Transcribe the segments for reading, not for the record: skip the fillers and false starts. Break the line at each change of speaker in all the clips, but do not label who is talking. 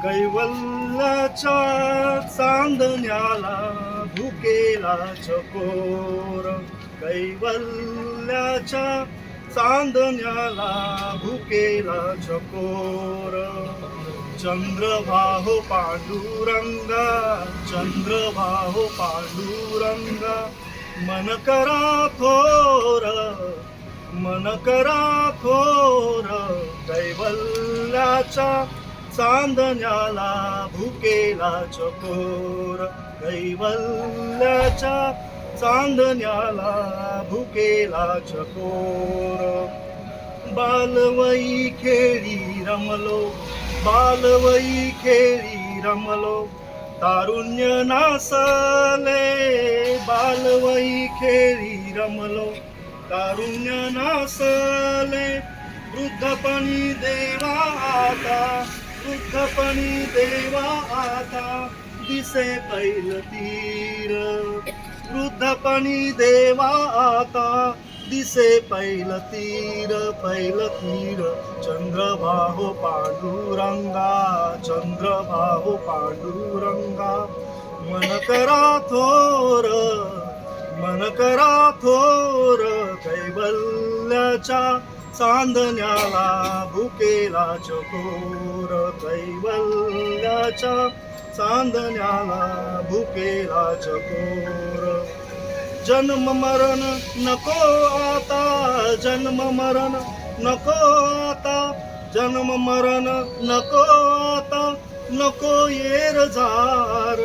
कैवल्याच्या चांदण्याला भुकेला चकोर. कैवल्याच्या चांदण्याला भुकेला चकोर. चंद्रभाहो पांडुरंगा, चंद्रभाहो पांडुरंगा, मन करा थोर, मन करा थोर. कैवल्याच्या चांदण्याला भुकेला चकोर. कैवल्याच्या चांदण्याला भुकेला चकोर. बालवयी खेळी रमलो, बालवयी खेळी रमलो, तारुण्य नासले. बालवयी खेळी रमलो, तारुण्य नासले. वृद्धपणी देवा आता, वृद्धपणी देवा आता, दिसे पैल तीर. वृद्धपणी देवा आता, दिसे पैल तीर, पैल तीर. चंद्रभाहो पांडुरंगा, चंद्रभाहो पांडुरंगा, मन करा थोर, मन करा थोर. कैवल्याच्या चांदण्याला भुकेला चकोर. कैवल्याच्या चांदण्याला भुकेला चकोर. जन्म मरण नको आता, जन्म मरण नको आता, जन्म मरण नको आता, नको येर झार.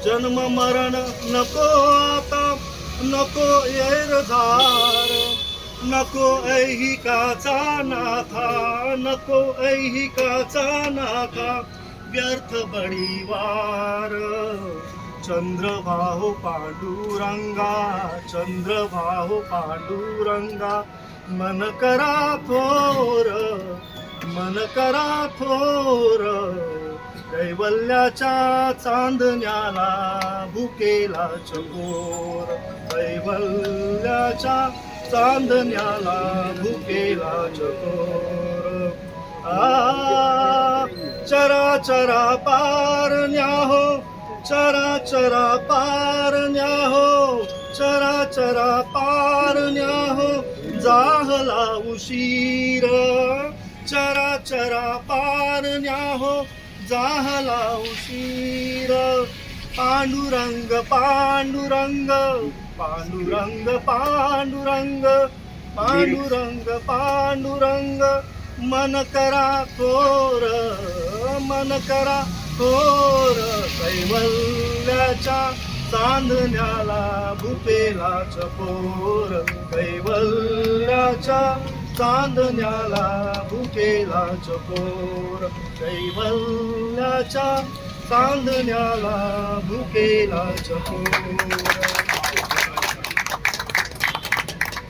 जन्म मरण नको आता, नको येर झार. नको ऐहिकाचा नाथा, नको ऐहिकाचा नाथा, व्यर्थ बळीवार. चंद्रभाहो पांडुरंगा, चंद्रभाहो पांडुरंगा, मन करा थोर, मन करा थोर. कैवल्याच्या चांदण्याला भुकेला चकोर. कैवल्याच्या चांदण्याला भुकेला चकोर. चराचरा पारण्या हो, चराचरा पारण्या हो, चराचरा पारण्या हो, जाहला उशीर. चराचरा पारण्या हो, जाहला उशीर. पांडुरंग पांडुरंग, पांडुरंग पांडुरंग, पांडुरंग पांडुरंग, मन करा थोर, मन करा थोर. कैवल्याच्या चांदण्याला भुकेला चकोर. कैवल्याच्या चांदण्याला भुकेला चकोर. कैवल्याच्या चांदण्याला भुकेला चकोर.